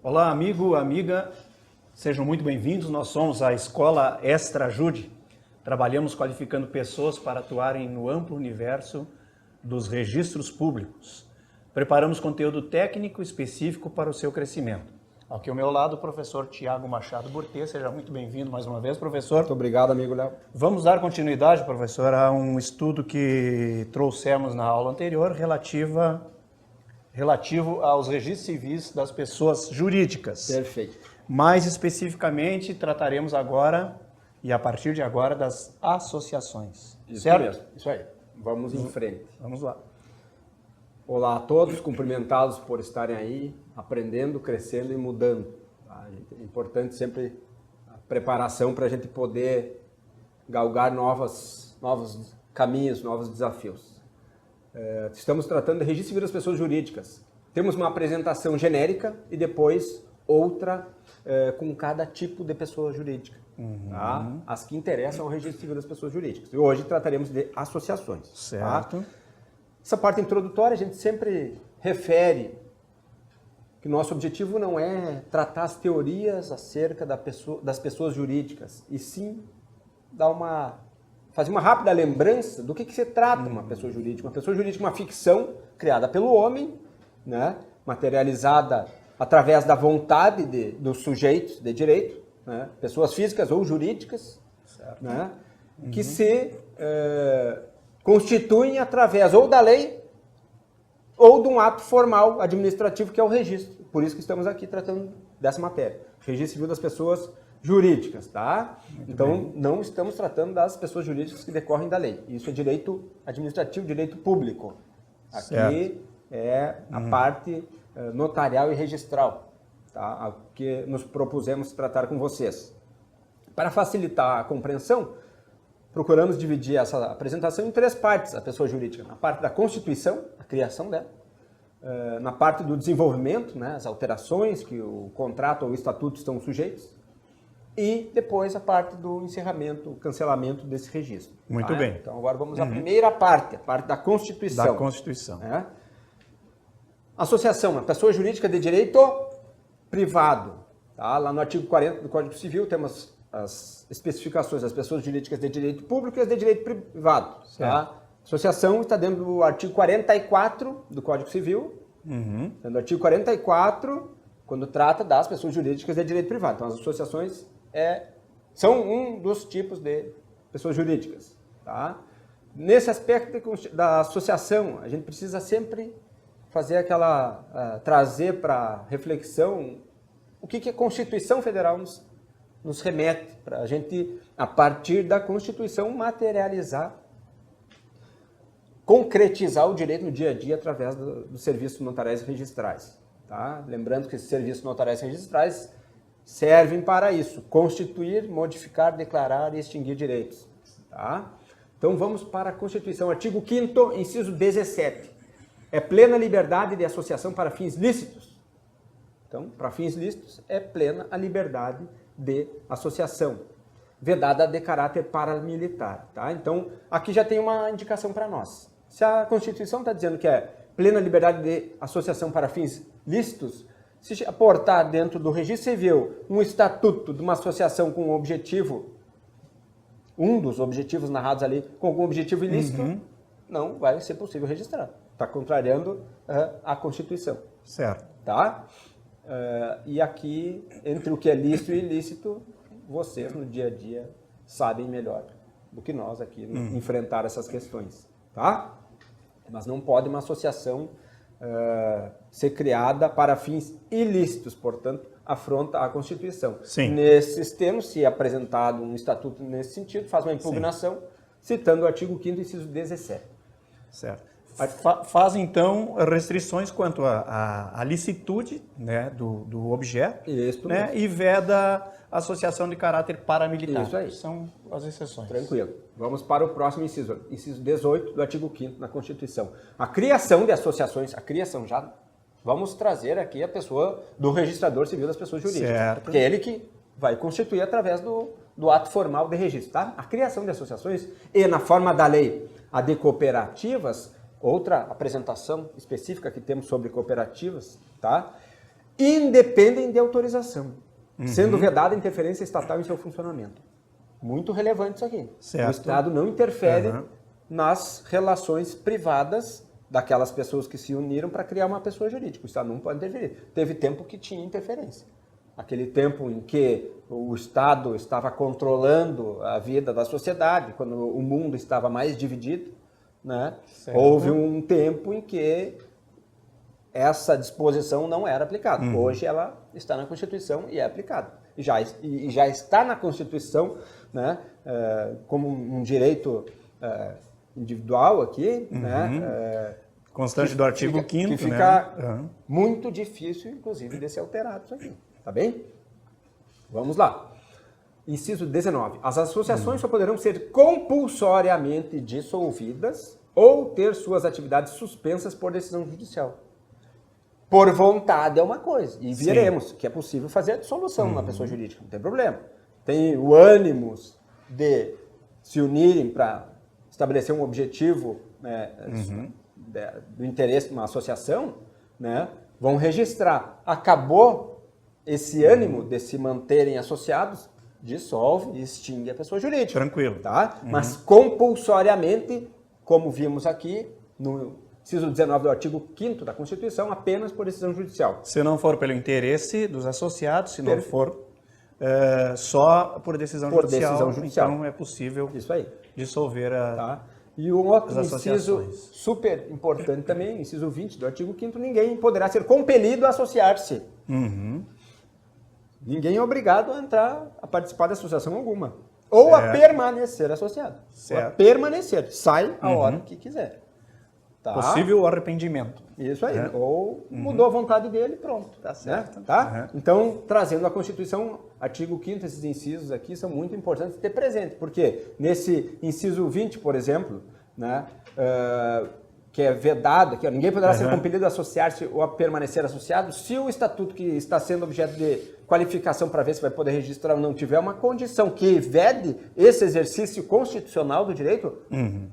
Olá, amigo, amiga, sejam muito bem-vindos. Nós somos a Escola Extrajude. Trabalhamos qualificando pessoas para atuarem no amplo universo dos registros públicos. Preparamos conteúdo técnico específico para o seu crescimento. Aqui ao meu lado, o professor Tiago Machado Burtê. Seja muito bem-vindo mais uma vez, professor. Muito obrigado, amigo Léo. Vamos dar continuidade, professor, a um estudo que trouxemos na aula anterior relativo aos registros civis das pessoas jurídicas. Perfeito. Mais especificamente, trataremos agora, e a partir de agora, das associações. Isso certo? mesmo, isso aí. Vamos em frente. Vamos lá. Olá a todos, cumprimentados por estarem aí, aprendendo, crescendo e mudando. Tá? É importante sempre a preparação para a gente poder galgar novos caminhos, novos desafios. Estamos tratando de registro civil das pessoas jurídicas. Temos uma apresentação genérica e depois outra com cada tipo de pessoa jurídica. Tá? As que interessam ao registro civil das pessoas jurídicas. E hoje trataremos de associações. Certo. Tá? Essa parte introdutória a gente sempre refere que nosso objetivo não é tratar as teorias acerca das pessoas jurídicas, e sim fazer uma rápida lembrança do que se trata uma pessoa jurídica. Uma pessoa jurídica é uma ficção criada pelo homem, né, materializada através da vontade dos sujeitos de direito, né, pessoas físicas ou jurídicas, né, que se constituem através ou da lei ou de um ato formal administrativo que é o registro. Por isso que estamos aqui tratando dessa matéria. Registro civil das pessoas jurídicas, tá? Então, não estamos tratando das pessoas jurídicas que decorrem da lei. Isso é direito administrativo, direito público. Aqui certo. É a parte notarial e registral, tá? O que nos propusemos tratar com vocês. Para facilitar a compreensão, procuramos dividir essa apresentação em três partes, a pessoa jurídica. Na parte da constituição, a criação dela. Na parte do desenvolvimento, né, as alterações que o contrato ou o estatuto estão sujeitos. E depois a parte do encerramento, o cancelamento desse registro. Muito bem. Então agora vamos à primeira parte, a parte da Constituição. Da Constituição. Associação, a pessoa jurídica de direito privado. Tá? Lá no artigo 40 do Código Civil temos as especificações das pessoas jurídicas de direito público e as de direito privado. Tá? Associação está dentro do artigo 44 do Código Civil. Dentro do artigo 44, quando trata das pessoas jurídicas de direito privado. Então as associações são um dos tipos de pessoas jurídicas. Tá? Nesse aspecto da associação, a gente precisa sempre fazer trazer para reflexão o que a Constituição Federal nos remete, para a gente, a partir da Constituição, materializar, concretizar o direito no dia a dia através dos serviços notariais e registrais. Tá? Lembrando que esses serviços notariais e registrais servem para isso, constituir, modificar, declarar e extinguir direitos. Tá? Então vamos para a Constituição, artigo 5º, inciso 17. É plena liberdade de associação para fins lícitos. Então, para fins lícitos, é plena a liberdade de associação, vedada de caráter paramilitar. Tá? Então, aqui já tem uma indicação para nós. Se a Constituição está dizendo que é plena liberdade de associação para fins lícitos, se aportar dentro do registro civil um estatuto de uma associação com um objetivo, um dos objetivos narrados ali, com algum objetivo ilícito, não vai ser possível registrar. Está contrariando a Constituição. Certo. Tá? E aqui, entre o que é lícito e ilícito, vocês no dia a dia sabem melhor do que nós aqui enfrentar essas questões. Tá? Mas não pode uma associação ser criada para fins ilícitos, portanto, afronta a Constituição. Sim. Nesses termos, se é apresentado um estatuto nesse sentido, faz uma impugnação, citando o artigo 5º, inciso 17. Certo. Faz, então, restrições quanto à licitude, né, do objeto, né, e veda a associação de caráter paramilitar. Isso aí. São as exceções. Tranquilo. Vamos para o próximo inciso. Inciso 18 do artigo 5º da Constituição. A criação de associações, vamos trazer aqui a pessoa do registrador civil das pessoas jurídicas. Certo. Porque é ele que vai constituir através do ato formal de registro. Tá? A criação de associações e, na forma da lei, a de cooperativas, outra apresentação específica que temos sobre cooperativas, tá? Independem de autorização, sendo vedada a interferência estatal em seu funcionamento. Muito relevante isso aqui. Certo. O Estado não interfere nas relações privadas daquelas pessoas que se uniram para criar uma pessoa jurídica. O Estado não pode interferir. Teve tempo que tinha interferência. Aquele tempo em que o Estado estava controlando a vida da sociedade, quando o mundo estava mais dividido, né? Houve um tempo em que essa disposição não era aplicada. Hoje ela está na Constituição e é aplicada. E já está na Constituição, né, como um direito individual aqui, né, constante do artigo 5º, que fica muito difícil, inclusive, de ser alterado isso aqui. Tá bem? Vamos lá. Inciso 19. As associações só poderão ser compulsoriamente dissolvidas ou ter suas atividades suspensas por decisão judicial. Por vontade é uma coisa. E veremos que é possível fazer a dissolução na pessoa jurídica. Não tem problema. Tem o ânimo de se unirem para estabelecer um objetivo, né, do interesse de uma associação, né, vão registrar. Acabou esse ânimo de se manterem associados, dissolve e extingue a pessoa jurídica. Tranquilo. Tá? Mas compulsoriamente, como vimos aqui, no inciso 19 do artigo 5º da Constituição, apenas por decisão judicial. Se não for pelo interesse dos associados, se não for só por decisão judicial, então é possível dissolver a... Tá? E um outro inciso super importante também, inciso 20 do artigo 5º, ninguém poderá ser compelido a associar-se. Ninguém é obrigado a entrar, a participar de associação alguma. Ou a permanecer associado. Ou a permanecer. Sai a hora que quiser. Tá? Possível arrependimento. Isso aí. Ou mudou a vontade dele, pronto. Tá certo. Né? Tá? Então, trazendo a Constituição, artigo 5º, esses incisos aqui são muito importantes de ter presente. Porque nesse inciso 20, por exemplo, né, que é vedado, que ninguém poderá ser compelido a associar-se ou a permanecer associado, se o estatuto que está sendo objeto de qualificação para ver se vai poder registrar ou não tiver uma condição que vede esse exercício constitucional do direito,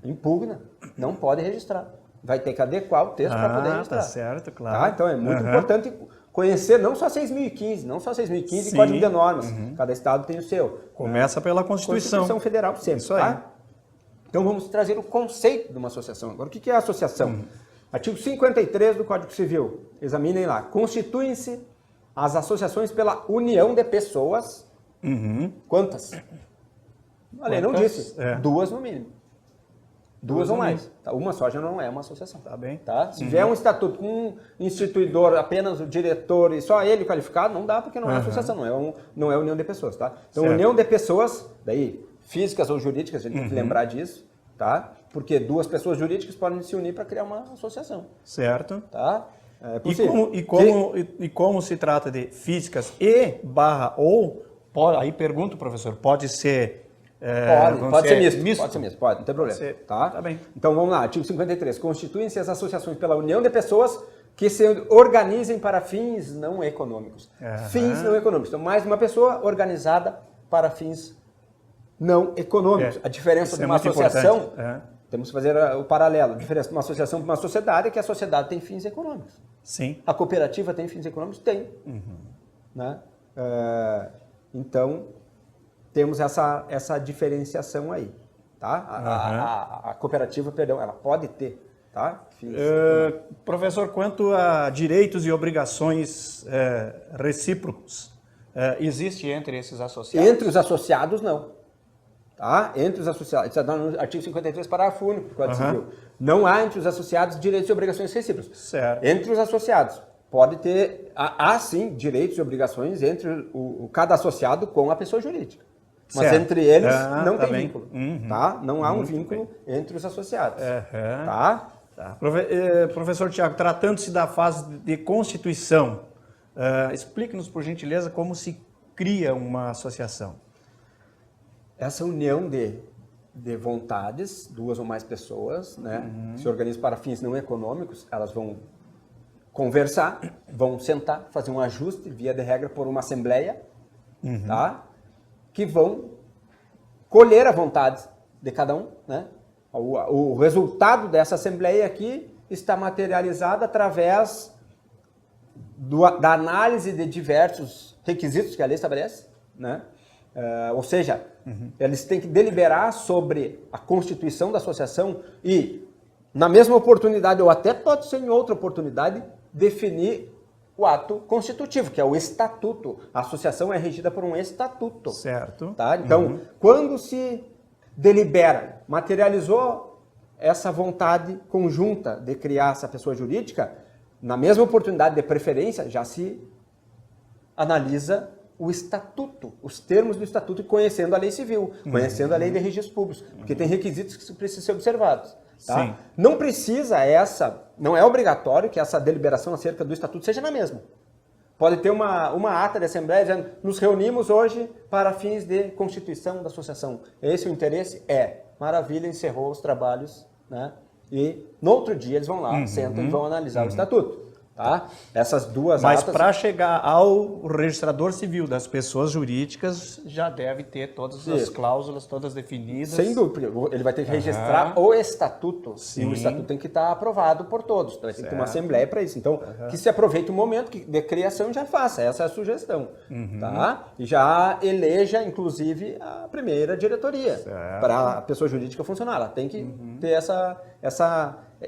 impugna, não pode registrar. Vai ter que adequar o texto para poder registrar. Tá certo, claro. Tá? Então é muito importante conhecer não só 6.015, não só 6.015 e Código de Normas. Cada estado tem o seu. Começa pela Constituição. Constituição Federal sempre. Isso aí. Tá? Então vamos trazer o conceito de uma associação. Agora, o que é associação? Artigo 53 do Código Civil. Examinem lá. Constituem-se as associações pela união de pessoas. Quantas? A lei não disse. Duas no mínimo. Duas ou mais. Tá? Uma só já não é uma associação. Tá bem. Tá? Se vier um estatuto com um instituidor, apenas o diretor e só ele qualificado, não dá porque não é associação, não é união de pessoas. Tá? Então, união de pessoas, daí físicas ou jurídicas, a gente tem que lembrar disso, tá? Porque duas pessoas jurídicas podem se unir para criar uma associação. Certo. Tá? É e como se trata de físicas ou, aí pergunto, professor, pode ser... Pode ser misto. Pode ser misto, pode, não tem problema. Tá bem. Então vamos lá, artigo 53. Constituem-se as associações pela união de pessoas que se organizem para fins não econômicos. Fins não econômicos. Então, mais uma pessoa organizada para fins não econômicos. A diferença de uma associação, temos que fazer o paralelo. A diferença de uma associação para uma sociedade é que a sociedade tem fins econômicos. Sim. A cooperativa tem fins econômicos? Tem. Né? Então, temos essa diferenciação aí. Tá? A cooperativa, perdão, ela pode ter. Tá? Professor, quanto a direitos e obrigações recíprocos, existe entre esses associados? Entre os associados, não. Tá? Entre os associados, isso está no artigo 53, parágrafo único do Código Civil. Não há entre os associados direitos e obrigações recíprocos. Certo. Entre os associados, pode ter, há sim direitos e obrigações entre cada associado com a pessoa jurídica. Mas entre eles não tem vínculo. Tá? Não há um vínculo entre os associados. Tá? Tá. Professor Tiago, tratando-se da fase de constituição, explique-nos, por gentileza, como se cria uma associação. Essa união de vontades, duas ou mais pessoas, né, se organizam para fins não econômicos, elas vão conversar, vão sentar, fazer um ajuste, via de regra, por uma assembleia, tá? Que vão colher a vontade de cada um, né? O resultado dessa assembleia aqui está materializado através da análise de diversos requisitos que a lei estabelece, né? Ou seja, eles têm que deliberar sobre a constituição da associação e, na mesma oportunidade, ou até pode ser em outra oportunidade, definir o ato constitutivo, que é o estatuto. A associação é regida por um estatuto. Certo. Tá? Então, quando se delibera, materializou essa vontade conjunta de criar essa pessoa jurídica, na mesma oportunidade de preferência, já se analisa o estatuto, os termos do estatuto, conhecendo a lei civil, conhecendo a lei de registros públicos, porque tem requisitos que precisam ser observados. Tá? Sim. Não precisa não é obrigatório que essa deliberação acerca do estatuto seja na mesma. Pode ter uma ata de assembleia dizendo, nos reunimos hoje para fins de constituição da associação. Esse é o interesse? Maravilha, encerrou os trabalhos, né? E no outro dia eles vão lá, sentam e vão analisar o estatuto. Tá? Essas duas Mas atas... para chegar ao registrador civil das pessoas jurídicas, já deve ter todas as cláusulas, todas definidas. Sem dúvida, ele vai ter que registrar o estatuto. Sim. E o estatuto tem que estar aprovado por todos. Então, tem que ter uma assembleia para isso. Então, que se aproveite o momento de criação e já faça. Essa é a sugestão. Tá? E já eleja, inclusive, a primeira diretoria para a pessoa jurídica funcionar. Ela tem que ter essa...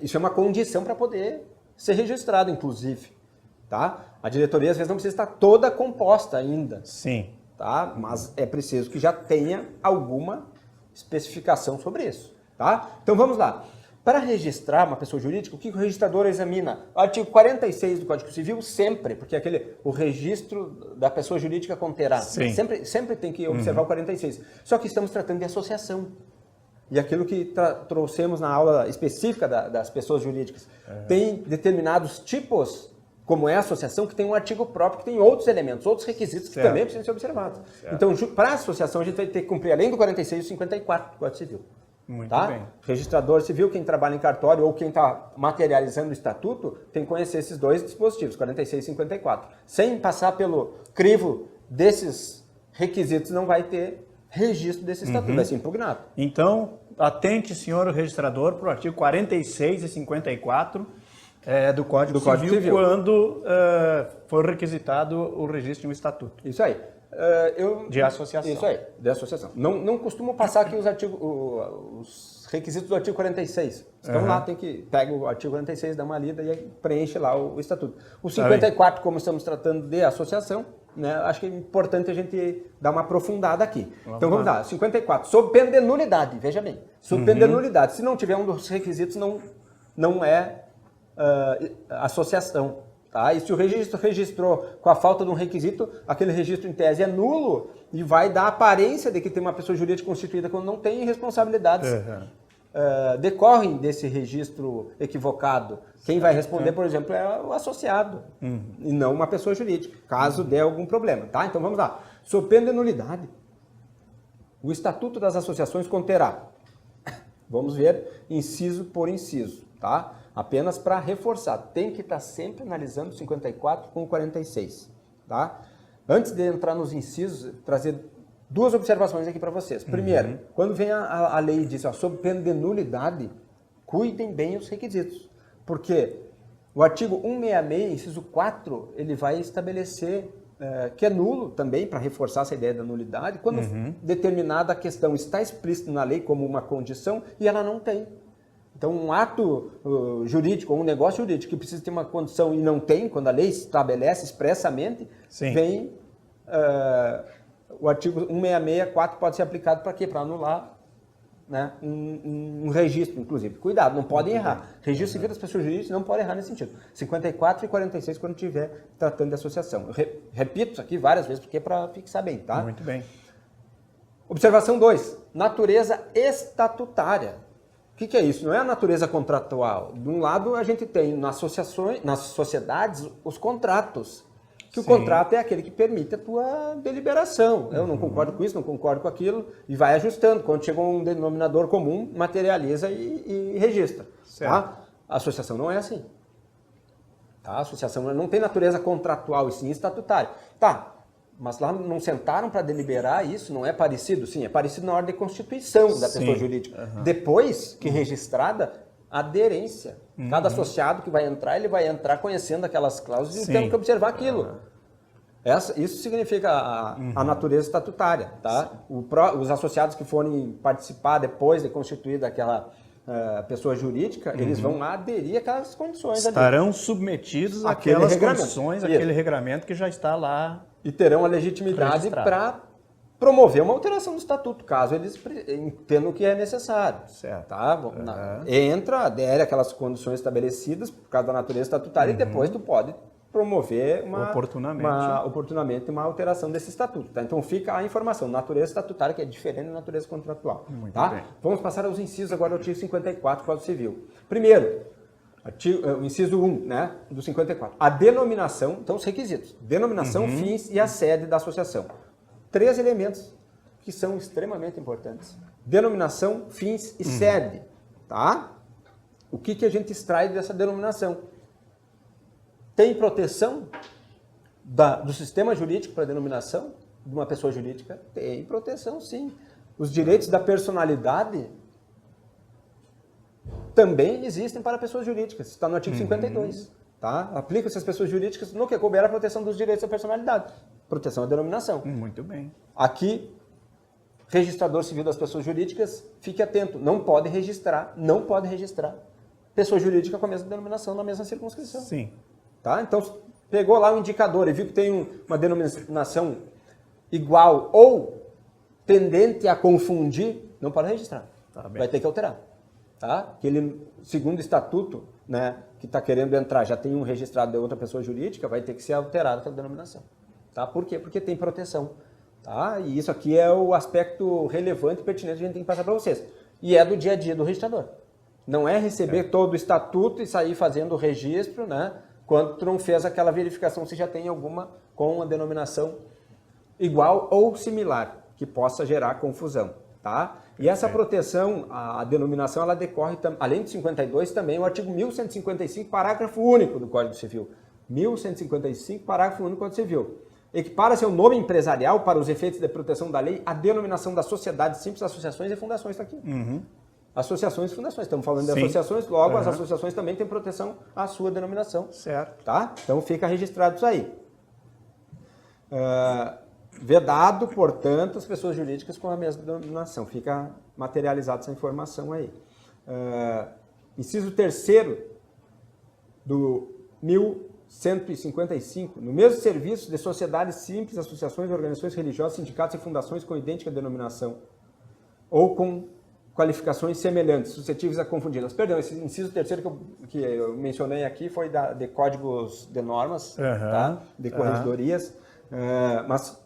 Isso é uma condição para poder ser registrado, inclusive, tá? A diretoria, às vezes, não precisa estar toda composta ainda. Sim. Tá? Mas é preciso que já tenha alguma especificação sobre isso, tá? Então, vamos lá. Para registrar uma pessoa jurídica, o que o registrador examina? O artigo 46 do Código Civil, sempre, porque o registro da pessoa jurídica conterá. Sempre tem que observar o 46. Só que estamos tratando de associação. E aquilo que trouxemos na aula específica das pessoas jurídicas. Tem determinados tipos, como é a associação, que tem um artigo próprio, que tem outros elementos, outros requisitos que também precisam ser observados. Então, para a associação, a gente vai ter que cumprir, além do 46, o 54 do Código Civil. Muito tá? bem. Registrador civil, quem trabalha em cartório ou quem está materializando o estatuto, tem que conhecer esses dois dispositivos, 46 e 54. Sem passar pelo crivo desses requisitos, não vai ter registro desse estatuto, vai ser impugnado. Então, atente, senhor registrador, para o artigo 46 e 54 do Código Civil, quando for requisitado o registro de um estatuto. Isso aí. De associação. Isso aí, de associação. Não costumo passar aqui os requisitos do artigo 46. Então lá pega o artigo 46, dá uma lida e preenche lá o estatuto. O 54, como estamos tratando de associação, né, acho que é importante a gente dar uma aprofundada aqui. Então vamos lá, 54, sob pena de nulidade, veja bem, sob pena de nulidade. Se não tiver um dos requisitos, não é associação. Tá? E se o registro registrou com a falta de um requisito, aquele registro em tese é nulo e vai dar a aparência de que tem uma pessoa jurídica constituída quando não tem responsabilidades. Decorrem desse registro equivocado. Quem vai responder, por exemplo, é o associado e não uma pessoa jurídica, caso dê algum problema. Tá? Então vamos lá. Sob pena de nulidade, o Estatuto das Associações conterá, vamos ver inciso por inciso, tá? Apenas para reforçar, tem que estar sempre analisando o 54 com o 46. Tá? Antes de entrar nos incisos, trazer duas observações aqui para vocês. Primeiro, quando vem a lei e diz, sob pena de nulidade, cuidem bem os requisitos. Porque o artigo 166, inciso 4, ele vai estabelecer que é nulo também, para reforçar essa ideia da nulidade, quando determinada questão está explícita na lei como uma condição e ela não tem. Então, um ato jurídico ou um negócio jurídico que precisa ter uma condição e não tem, quando a lei estabelece expressamente, vem o artigo 166.4 pode ser aplicado para quê? Para anular, né, um registro, inclusive. Cuidado, não podem errar. Registro civil das pessoas jurídicas não pode errar nesse sentido. 54 e 46 quando estiver tratando de associação. Eu repito isso aqui várias vezes, porque é para fixar bem, tá? Muito bem. Observação 2. Natureza estatutária. O que é isso? Não é a natureza contratual. De um lado, a gente tem nas sociedades, os contratos. Que o contrato é aquele que permite a tua deliberação. Eu não concordo com isso, não concordo com aquilo, e vai ajustando. Quando chega um denominador comum, materializa e registra. Tá? A associação não é assim. Tá? A associação não tem natureza contratual, e sim estatutária. Tá. Mas lá não sentaram para deliberar isso, não é parecido? Sim, é parecido na hora de constituição da pessoa jurídica. Depois que registrada, aderência. Cada associado que vai entrar, ele vai entrar conhecendo aquelas cláusulas e tendo que observar aquilo. Isso significa a natureza estatutária. Tá? Os associados que forem participar depois de constituída aquela pessoa jurídica, eles vão aderir àquelas condições. Estarão submetidos àquelas condições, àquele regramento que já está lá. E terão a legitimidade para promover uma alteração do estatuto, caso eles entendam que é necessário. Certo. Tá? Entra, adere àquelas condições estabelecidas por causa da natureza estatutária e depois tu pode promover oportunamente uma alteração desse estatuto. Tá? Então fica a informação, natureza estatutária, que é diferente da natureza contratual. Muito tá? bem. Vamos passar aos incisos agora do artigo 54 do Código Civil. Primeiro, o inciso 1, né, do 54. A denominação, então os requisitos. Denominação, fins e a sede da associação. 3 elementos que são extremamente importantes. Denominação, fins e sede. Tá? O que a gente extrai dessa denominação? Tem proteção do sistema jurídico para a denominação de uma pessoa jurídica? Tem proteção, sim. Os direitos da personalidade também existem para pessoas jurídicas. Está no artigo 52. Tá? Aplica-se às pessoas jurídicas no que couber a proteção dos direitos da personalidade. Proteção à denominação. Muito bem. Aqui, registrador civil das pessoas jurídicas, fique atento. Não pode registrar pessoa jurídica com a mesma denominação na mesma circunscrição. Sim. Tá? Então, pegou lá o indicador e viu que tem uma denominação igual ou tendente a confundir, não pode registrar. Tá bem. Vai ter que alterar. Tá? Aquele segundo estatuto, né, que está querendo entrar, já tem um registrado de outra pessoa jurídica, vai ter que ser alterada aquela denominação. Tá? Por quê? Porque tem proteção. Tá? E isso aqui é o aspecto relevante e pertinente que a gente tem que passar para vocês. E é do dia a dia do registrador. Não é receber todo o estatuto e sair fazendo o registro, né, quando tu não fez aquela verificação se já tem alguma com uma denominação igual ou similar, que possa gerar confusão. Tá? E essa proteção, a denominação, ela decorre, além de 52, também o artigo 1155, parágrafo único do Código Civil. 1155, parágrafo único do Código Civil. Equipara-se ao nome empresarial, para os efeitos de proteção da lei, a denominação da sociedade simples, associações e fundações. Está aqui. Associações e fundações. Estamos falando de associações, logo as associações também têm proteção à sua denominação. Certo. Tá? Então fica registrado isso aí. Vedado, portanto, as pessoas jurídicas com a mesma denominação. Fica materializada essa informação aí. Inciso 3º do 1155. No mesmo serviço de sociedades simples, associações, organizações religiosas, sindicatos e fundações com idêntica denominação ou com qualificações semelhantes, suscetíveis a confundi-las. Perdão, esse inciso 3º que eu mencionei aqui foi de códigos de normas, tá? De corregedorias, mas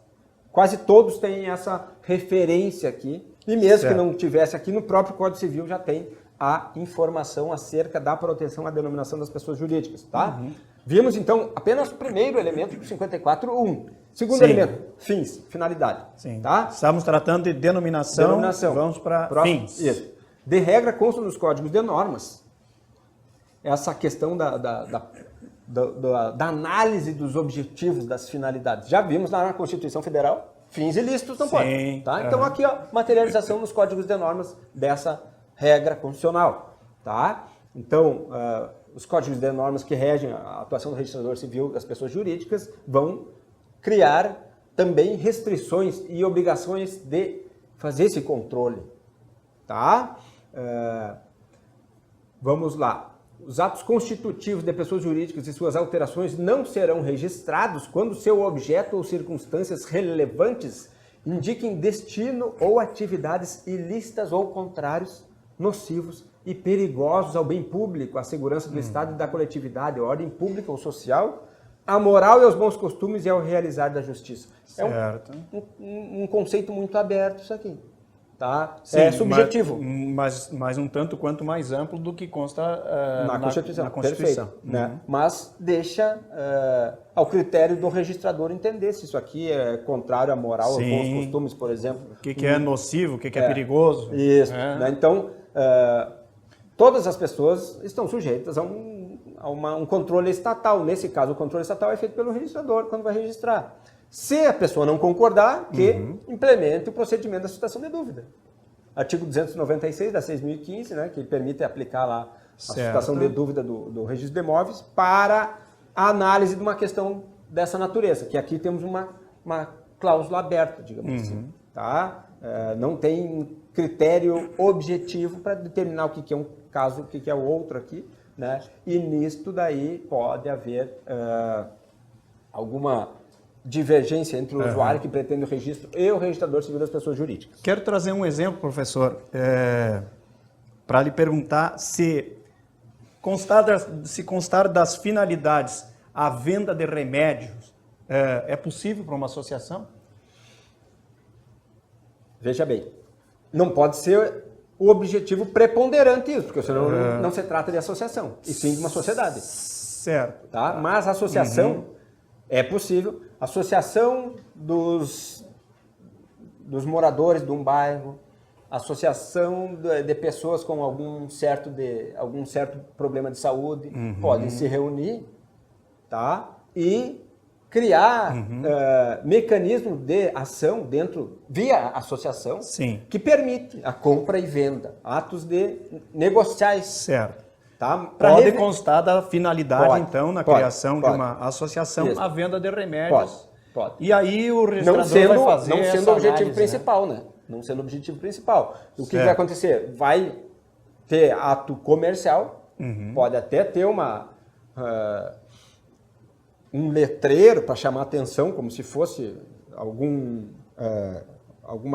quase todos têm essa referência aqui, e mesmo que não tivesse aqui, no próprio Código Civil já tem a informação acerca da proteção à denominação das pessoas jurídicas. Tá? Vimos, então, apenas o primeiro elemento do 54.1. Segundo elemento, fins, finalidade. Sim. Tá? Estamos tratando de denominação. Vamos para fins. Isso. De regra, consta nos códigos de normas essa questão da análise dos objetivos das finalidades. Já vimos lá na Constituição Federal, fins ilícitos não pode. Tá? Então aqui, ó, materialização nos códigos de normas dessa regra constitucional. Tá? Então, os códigos de normas que regem a atuação do registrador civil das pessoas jurídicas vão criar também restrições e obrigações de fazer esse controle. Tá? Vamos lá. Os atos constitutivos de pessoas jurídicas e suas alterações não serão registrados quando seu objeto ou circunstâncias relevantes indiquem destino ou atividades ilícitas ou contrários, nocivos e perigosos ao bem público, à segurança do Estado e da coletividade, à ordem pública ou social, à moral e aos bons costumes e ao realizar da justiça. Certo. É um conceito muito aberto isso aqui. Tá? Sim, é subjetivo. Mas um tanto quanto mais amplo do que consta na Constituição. Constituição. Perfeito, né? Mas deixa ao critério do registrador entender se isso aqui é contrário à moral, aos bons costumes, por exemplo. O que é nocivo, o que é perigoso. Isso. Né? Então, todas as pessoas estão sujeitas a um controle estatal. Nesse caso, o controle estatal é feito pelo registrador quando vai registrar. Se a pessoa não concordar, que implemente o procedimento da suspenção de dúvida. Artigo 296 da 6.015, né, que permite aplicar lá a suspenção de dúvida do registro de imóveis para a análise de uma questão dessa natureza, que aqui temos uma cláusula aberta, digamos assim. Tá? Não tem critério objetivo para determinar o que é um caso, o que é o outro aqui, né? E nisto daí pode haver alguma divergência entre o usuário que pretende o registro e o registrador civil das pessoas jurídicas. Quero trazer um exemplo, professor, para lhe perguntar se constar das finalidades a venda de remédios é possível para uma associação? Veja bem, não pode ser o objetivo preponderante isso, porque senão não se trata de associação, e sim de uma sociedade. Certo. Tá? Mas a associação é possível. Associação dos moradores de um bairro, associação de pessoas com algum certo problema de saúde, podem se reunir, tá? E criar mecanismo de ação via associação, que permite a compra e venda, atos negociais. Certo. Tá? Pode constar da finalidade, então, na criação de uma associação, a venda de remédios. Pode. E aí o registrador vai fazer não sendo o objetivo análise, principal, né? Não sendo o objetivo principal. O que vai acontecer? Vai ter ato comercial, pode até ter um letreiro para chamar atenção, como se fosse alguma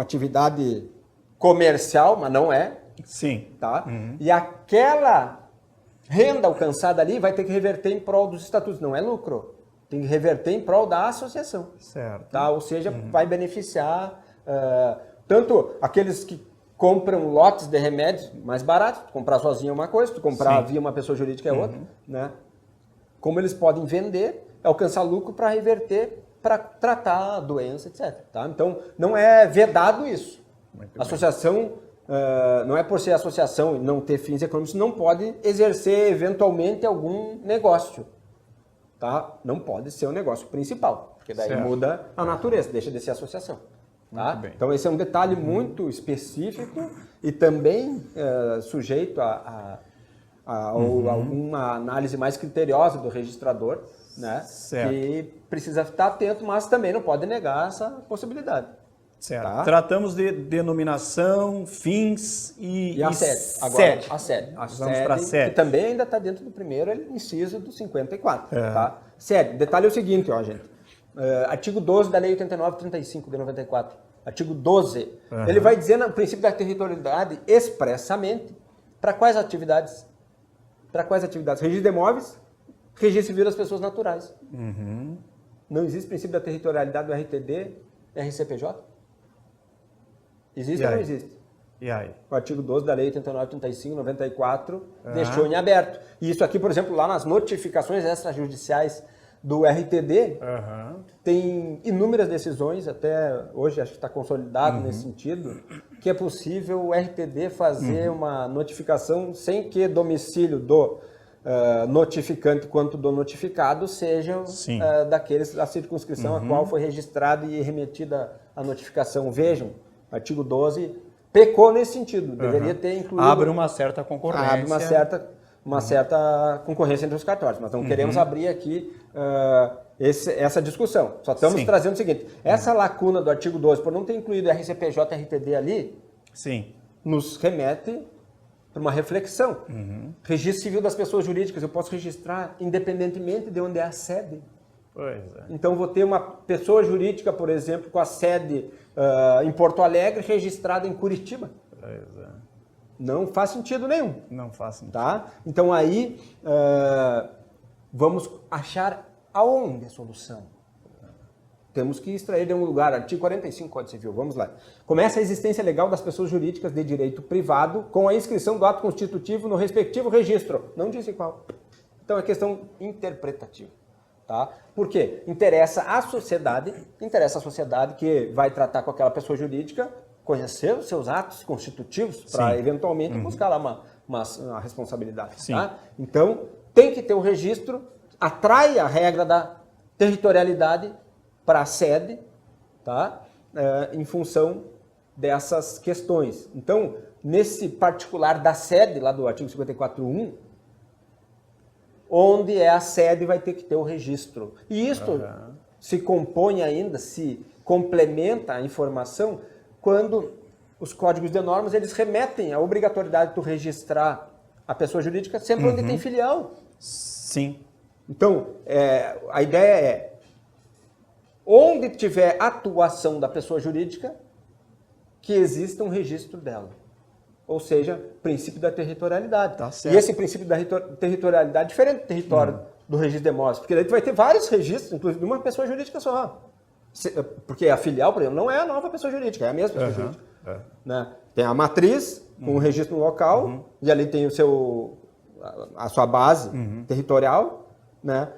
atividade comercial, mas não é. Sim. Tá? E aquela renda alcançada ali vai ter que reverter em prol dos estatutos. Não é lucro. Tem que reverter em prol da associação. Certo. Tá? Ou seja, vai beneficiar tanto aqueles que compram lotes de remédios mais baratos, tu comprar sozinho é uma coisa, tu comprar via uma pessoa jurídica é outra, né? Como eles podem vender, alcançar lucro para reverter, para tratar a doença, etc. Tá? Então, não é vedado isso. Associação, não é por ser associação e não ter fins econômicos, não pode exercer eventualmente algum negócio. Tá? Não pode ser o negócio principal, porque daí muda a natureza, deixa de ser associação. Tá? Então, esse é um detalhe muito específico e também sujeito a alguma análise mais criteriosa do registrador, né? Que precisa estar atento, mas também não pode negar essa possibilidade. Certo. Tá? Tratamos de denominação, fins e a sede. Agora, a sede. Vamos para a sede. Que também ainda está dentro do primeiro inciso do 54. Tá? Sede. Detalhe é o seguinte, ó, gente. Artigo 12 da Lei 89/35 de 94. Artigo 12. Ele vai dizer no princípio da territorialidade expressamente para quais atividades? Para quais atividades? Registro de imóveis, registro civil das pessoas naturais. Não existe princípio da territorialidade do RTD, RCPJ? Existe ou não existe? E aí? O artigo 12 da Lei 89/35, 94, deixou em aberto. E isso aqui, por exemplo, lá nas notificações extrajudiciais do RTD, tem inúmeras decisões, até hoje acho que está consolidado nesse sentido, que é possível o RTD fazer uma notificação sem que domicílio do notificante quanto do notificado sejam daqueles da circunscrição a qual foi registrada e remetida a notificação. Vejam, artigo 12 pecou nesse sentido, deveria ter incluído... Abre uma certa concorrência. Abre uma certa concorrência entre os cartórios. Nós não queremos abrir aqui essa discussão. Só estamos trazendo o seguinte, essa lacuna do artigo 12, por não ter incluído RCPJ e RTD ali, nos remete para uma reflexão. Registro civil das pessoas jurídicas, eu posso registrar independentemente de onde é a sede. Então, vou ter uma pessoa jurídica, por exemplo, com a sede em Porto Alegre, registrada em Curitiba. Não faz sentido nenhum. Não faz sentido. Tá? Então, aí, vamos achar aonde a solução. Temos que extrair de um lugar. Artigo 45 do Código Civil. Vamos lá. Começa a existência legal das pessoas jurídicas de direito privado com a inscrição do ato constitutivo no respectivo registro. Não disse qual. Então, é questão interpretativa. Tá? Por quê? Interessa a sociedade que vai tratar com aquela pessoa jurídica, conhecer os seus atos constitutivos para eventualmente buscar lá uma responsabilidade. Tá? Então, tem que ter o registro, atrai a regra da territorialidade para a sede, tá? Em função dessas questões. Então, nesse particular da sede, lá do artigo 54.1, onde é a sede vai ter que ter o registro. E isso se compõe ainda, se complementa a informação quando os códigos de normas eles remetem à obrigatoriedade de tu registrar a pessoa jurídica sempre onde tem filial. Sim. Então, a ideia é, onde tiver atuação da pessoa jurídica, que exista um registro dela. Ou seja, princípio da territorialidade. Tá certo. E esse princípio da territorialidade é diferente do território do registro de imóveis, porque daí tu vai ter vários registros, inclusive de uma pessoa jurídica só. Porque a filial, por exemplo, não é a nova pessoa jurídica, é a mesma pessoa jurídica. Né? Tem a matriz, com o registro no local, e ali tem a sua base territorial, né?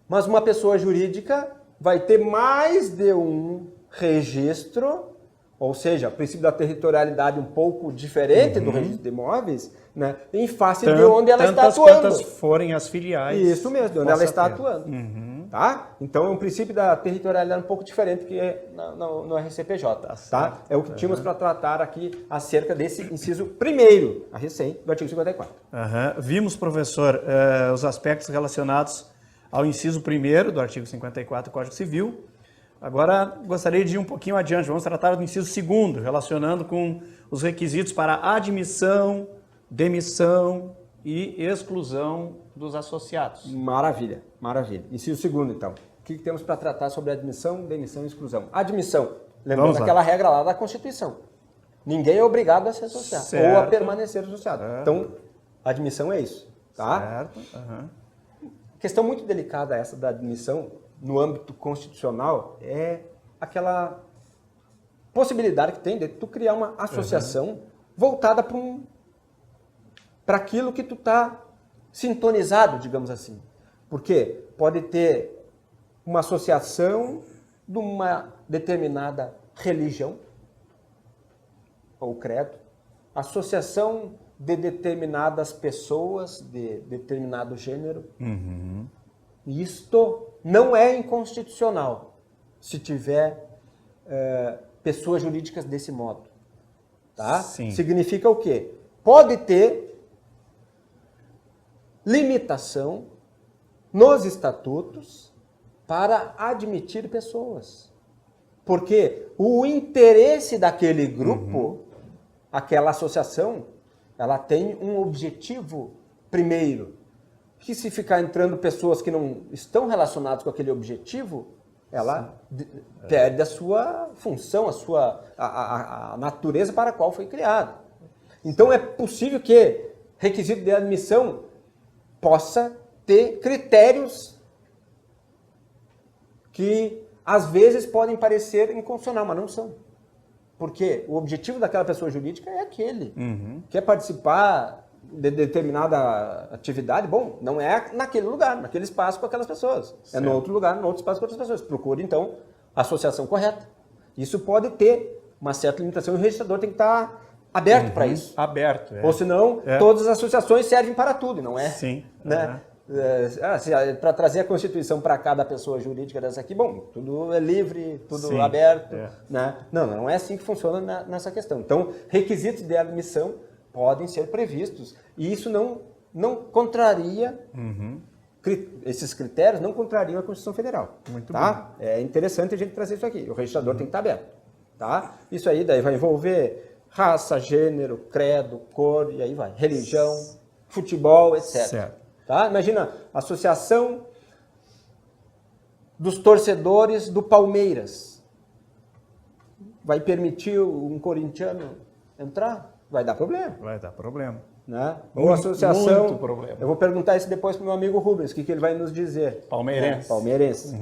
Mas uma pessoa jurídica vai ter mais de um registro, ou seja, o princípio da territorialidade um pouco diferente do registro de imóveis, né? Em face de onde ela está atuando. Quantas forem as filiais. Isso mesmo, de onde ela está atuando. Tá? Então é um princípio da territorialidade um pouco diferente que no RCPJ. Tá? É o que tínhamos para tratar aqui acerca desse inciso primeiro, a recém, do artigo 54. Vimos, professor, os aspectos relacionados ao inciso primeiro do artigo 54 do Código Civil. Agora, gostaria de ir um pouquinho adiante. Vamos tratar do inciso segundo, relacionando com os requisitos para admissão, demissão e exclusão dos associados. Maravilha, maravilha. Inciso segundo, então. O que temos para tratar sobre admissão, demissão e exclusão? Admissão, lembrando aquela regra lá da Constituição. Ninguém é obrigado a se associar ou a permanecer associado. Então, admissão é isso. Tá? Certo. Questão muito delicada essa da admissão no âmbito constitucional é aquela possibilidade que tem de tu criar uma associação voltada para aquilo que tu está sintonizado, digamos assim. Porque pode ter uma associação de uma determinada religião ou credo, associação de determinadas pessoas, de determinado gênero. Isto não é inconstitucional se tiver pessoas jurídicas desse modo. Tá? Significa o quê? Pode ter limitação nos estatutos para admitir pessoas. Porque o interesse daquele grupo, aquela associação, ela tem um objetivo primeiro, que se ficar entrando pessoas que não estão relacionadas com aquele objetivo, ela perde a sua função, a natureza para a qual foi criada. Então é possível que requisito de admissão possa ter critérios que às vezes podem parecer inconstitucional, mas não são. Porque o objetivo daquela pessoa jurídica é aquele. Quer participar de determinada atividade, bom, não é naquele lugar, naquele espaço com aquelas pessoas. Certo. É no outro lugar, no outro espaço com outras pessoas. Procure, então, a associação correta. Isso pode ter uma certa limitação e o registrador tem que estar aberto para isso. Aberto, Ou senão, todas as associações servem para tudo, não é? Sim. Né? Para trazer a Constituição para cada pessoa jurídica dessa aqui, bom, tudo é livre, tudo aberto. Né? Não é assim que funciona nessa questão. Então, requisitos de admissão podem ser previstos. E isso não contraria, esses critérios não contrariam a Constituição Federal. Muito tá? É interessante a gente trazer isso aqui. O registrador tem que estar aberto. Tá? Isso aí daí vai envolver raça, gênero, credo, cor, e aí vai. Religião, futebol, etc. Certo. Tá? Imagina, a associação dos torcedores do Palmeiras. Vai permitir um corintiano entrar? Vai dar problema. Vai dar problema. Né? Ou a associação... Muito problema. Eu vou perguntar isso depois para o meu amigo Rubens, o que ele vai nos dizer. Palmeirense. Palmeirense.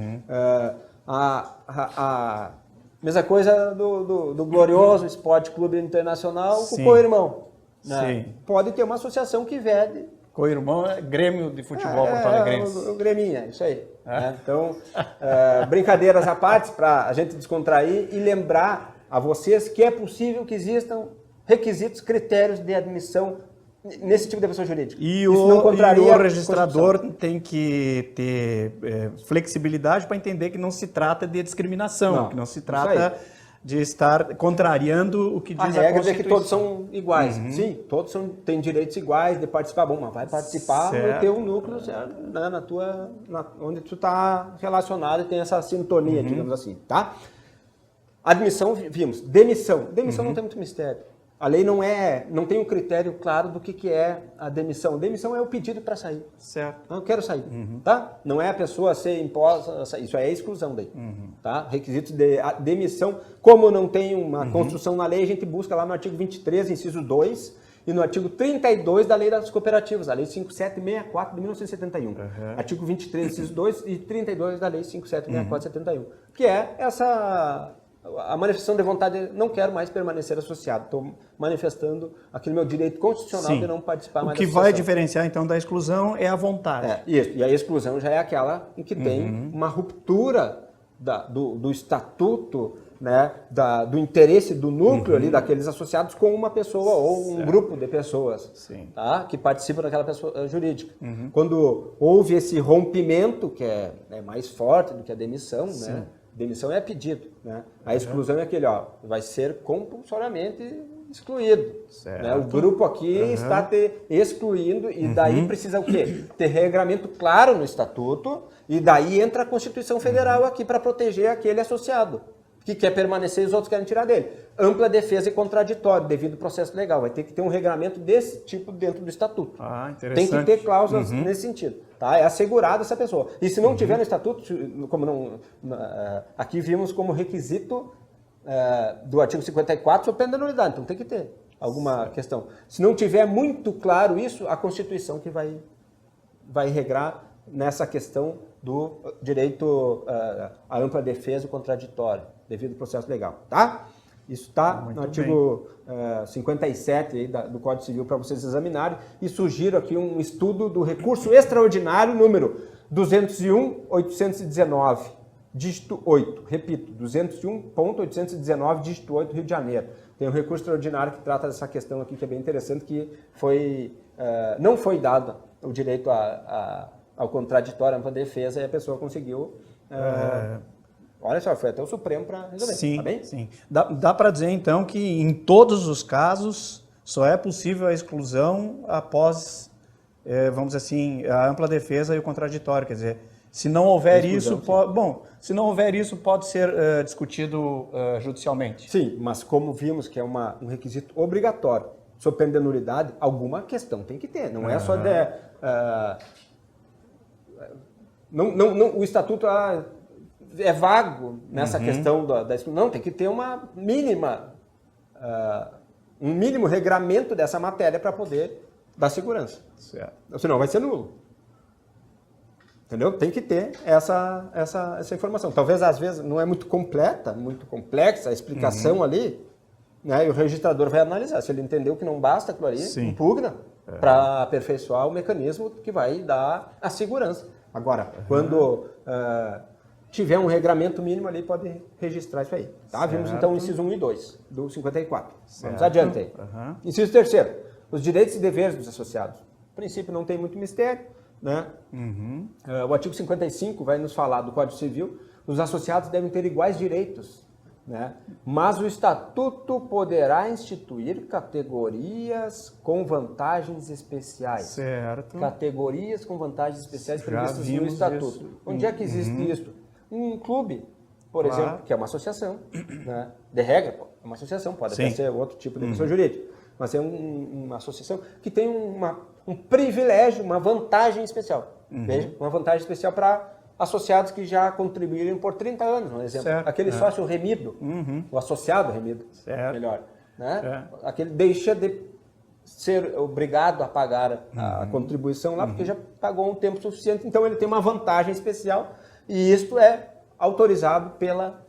A mesma coisa do glorioso Esporte Clube Internacional com o co-irmão. Né? Pode ter uma associação que vede. Co-irmão é Grêmio de Futebol Porto-Alegrense. O Greminha, isso aí. Né? Então, brincadeiras à parte, para a gente descontrair e lembrar a vocês que é possível que existam requisitos, critérios de admissão nesse tipo de pessoa jurídica. E Isso não contraria o registrador tem que ter flexibilidade para entender que não se trata de discriminação, que não se trata de estar contrariando o que diz a Constituição. A regra é que todos são iguais. Sim, todos têm direitos iguais de participar. Bom, mas vai participar no teu núcleo, né, onde tu está relacionado e tem essa sintonia, digamos assim, tá? Admissão, vimos. Demissão. Demissão não tem muito mistério. A lei não tem um critério claro do que é a demissão. Demissão é o pedido para sair. Certo. Eu quero sair, tá? Não é a pessoa ser imposta a sair. Isso é exclusão daí, tá? Requisitos de demissão. Como não tem uma construção na lei, a gente busca lá no artigo 23, inciso 2, e no artigo 32 da Lei das Cooperativas, a Lei 5764 de 1971. Artigo 23, inciso 2 e 32 da Lei 5764 de 71. Que é a manifestação de vontade, não quero mais permanecer associado, estou manifestando aquele meu direito constitucional de não participar mais da associação. O que vai diferenciar, então, da exclusão é a vontade. Isso. E a exclusão já é aquela em que tem uma ruptura do estatuto, né, do interesse do núcleo ali, daqueles associados com uma pessoa ou um grupo de pessoas, tá, que participam daquela pessoa jurídica. Quando houve esse rompimento, que é mais forte do que a demissão, né? Demissão é pedido, né? A exclusão é aquele, vai ser compulsoriamente excluído. Né? O grupo aqui está te excluindo e daí precisa o quê? Ter regramento claro no estatuto e daí entra a Constituição Federal aqui para proteger aquele associado que quer permanecer e os outros querem tirar dele. Ampla defesa e contraditório devido ao processo legal. Vai ter que ter um regramento desse tipo dentro do estatuto. Interessante. Tem que ter cláusulas nesse sentido. Tá? É assegurada essa pessoa. E se não tiver no estatuto, como não, aqui vimos como requisito do artigo 54 sobre pena de nulidade. Então tem que ter alguma questão. Se não tiver muito claro isso, a Constituição que vai regrar nessa questão do direito à ampla defesa e contraditório, devido ao processo legal, tá? Isso está no artigo 57 aí do Código Civil para vocês examinarem e sugiro aqui um estudo do recurso extraordinário número 201.819, dígito 8. Repito, 201.819, dígito 8, Rio de Janeiro. Tem um recurso extraordinário que trata dessa questão aqui que é bem interessante, que não foi dado o direito ao contraditório, à ampla defesa, e a pessoa conseguiu... Olha só, foi até o Supremo para resolver. Sim, tá bem? Sim. Dá para dizer, então, que em todos os casos só é possível a exclusão após, vamos dizer assim, a ampla defesa e o contraditório. Quer dizer, se não houver isso, se não houver isso, pode ser discutido judicialmente. Sim, mas como vimos que é um requisito obrigatório, sob pena de nulidade, alguma questão tem que ter. Não é só o estatuto é vago nessa questão da exclusão. Não, tem que ter uma mínima, um mínimo regramento dessa matéria para poder dar segurança. Certo. Senão vai ser nulo. Entendeu? Tem que ter essa informação. Talvez, às vezes, não é muito completa, muito complexa a explicação ali, né? E o registrador vai analisar. Se ele entendeu que não basta aquilo ali, impugna para aperfeiçoar o mecanismo que vai dar a segurança. Agora, quando tiver um regramento mínimo ali, pode registrar isso aí. Tá? Vimos então o inciso 1 e 2 do 54. Vamos adiante aí. Inciso 3º. Os direitos e deveres dos associados. No princípio não tem muito mistério, né? O artigo 55 vai nos falar do Código Civil. Os associados devem ter iguais direitos, né? Mas o Estatuto poderá instituir categorias com vantagens especiais. Certo. Categorias com vantagens especiais previstas no Estatuto. Isso. Onde é que existe isso? Um clube, por exemplo, que é uma associação, né? De regra, é uma associação, pode até ser outro tipo de pessoa jurídica, mas é uma associação que tem um privilégio, uma vantagem especial. Veja, uma vantagem especial para associados que já contribuíram por 30 anos, por exemplo. Aquele sócio remido, o associado remido, melhor. Né? Aquele deixa de ser obrigado a pagar a contribuição lá, porque já pagou um tempo suficiente, então ele tem uma vantagem especial. E isto é autorizado pela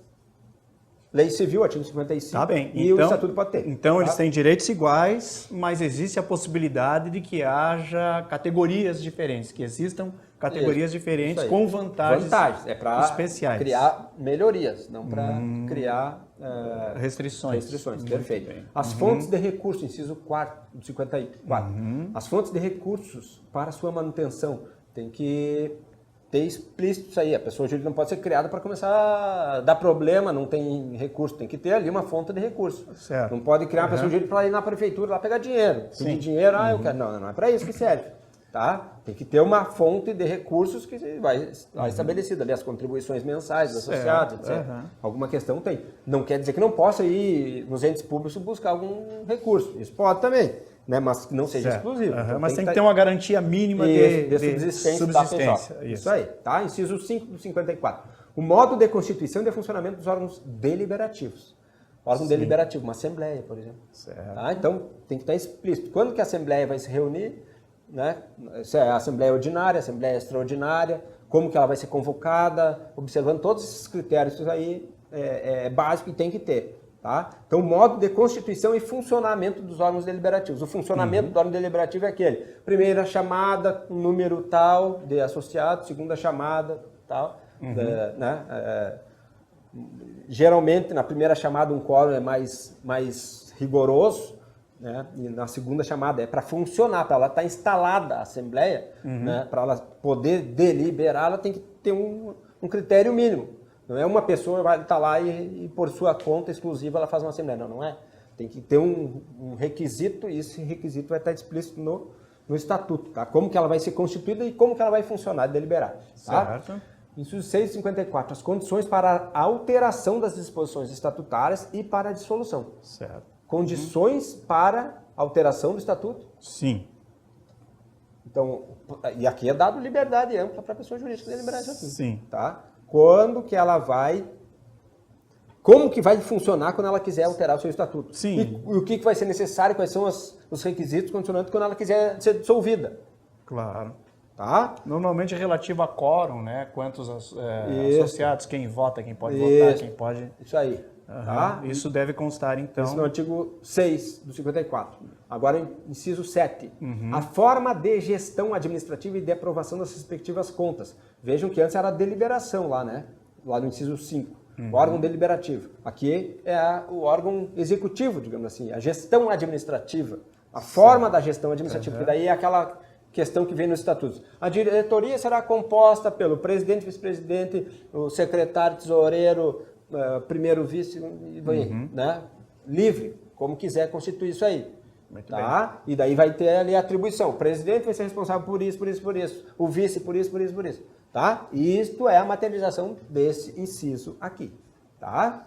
Lei Civil, artigo 55, tá bem. E o Estatuto pode ter. Então, eles têm direitos iguais, mas existe a possibilidade de que haja categorias diferentes, que existam categorias diferentes com vantagens é para especiais. Criar melhorias, não para criar restrições. Perfeito. Bem. As fontes de recursos, inciso 4 do 54. As fontes de recursos para sua manutenção tem que ter explícito isso aí. A pessoa jurídica não pode ser criada para começar a dar problema, não tem recurso. Tem que ter ali uma fonte de recurso. Certo. Não pode criar uma pessoa jurídica para ir na prefeitura lá pegar dinheiro. Pedir dinheiro, eu quero. Não é para isso que serve. Tá? Tem que ter uma fonte de recursos que vai estabelecida ali, as contribuições mensais dos associados, etc. Alguma questão tem. Não quer dizer que não possa ir nos entes públicos buscar algum recurso. Isso pode também, né? Mas que não seja exclusivo. Então, mas tem que ter uma garantia mínima de subsistência da pessoa. Isso aí, tá? Inciso 5 do 54. O modo de constituição e de funcionamento dos órgãos deliberativos. Órgão deliberativo, uma assembleia, por exemplo. Tá? Então, tem que estar explícito. Quando que a assembleia vai se reunir? Né? Se é a assembleia ordinária, assembleia extraordinária, como que ela vai ser convocada, observando todos esses critérios, isso aí é básico e tem que ter. Tá? Então, o modo de constituição e funcionamento dos órgãos deliberativos. O funcionamento do órgão deliberativo é aquele: primeira chamada, número tal de associados, segunda chamada, tal. Geralmente, na primeira chamada, um quórum é mais rigoroso. Né? E na segunda chamada é para funcionar, para ela estar instalada a Assembleia, né? Para ela poder deliberar, ela tem que ter um critério mínimo. Não é uma pessoa vai estar lá e por sua conta exclusiva ela faz uma Assembleia. Não é. Tem que ter um requisito e esse requisito vai estar explícito no Estatuto. Tá? Como que ela vai ser constituída e como que ela vai funcionar e deliberar. Tá? Certo. Inciso 654. As condições para a alteração das disposições estatutárias e para a dissolução. Certo. Condições para alteração do estatuto? Sim. Então, e aqui é dado liberdade ampla para a pessoa jurídica deliberar isso aqui. Sim. Tá? Quando que ela vai... Como que vai funcionar quando ela quiser alterar o seu estatuto? Sim. E o que vai ser necessário, quais são os requisitos condicionantes quando ela quiser ser dissolvida? Claro. Tá? Normalmente é relativo a quórum, né? Quantos associados, quem vota, quem pode votar, quem pode... Isso aí. Tá? Isso deve constar, então... Isso no artigo 6 do 54. Agora, inciso 7. A forma de gestão administrativa e de aprovação das respectivas contas. Vejam que antes era a deliberação lá, né? Lá no inciso 5. O órgão deliberativo. Aqui é o órgão executivo, digamos assim. A gestão administrativa. A forma da gestão administrativa. Que daí é aquela questão que vem nos estatutos. A diretoria será composta pelo presidente, vice-presidente, o secretário, tesoureiro... primeiro vice, né? Livre, como quiser constituir isso aí. Muito tá? Bem. E daí vai ter ali a atribuição. O presidente vai ser responsável por isso, por isso, por isso. O vice por isso, por isso, por isso. Tá? E isto é a materialização desse inciso aqui. Tá?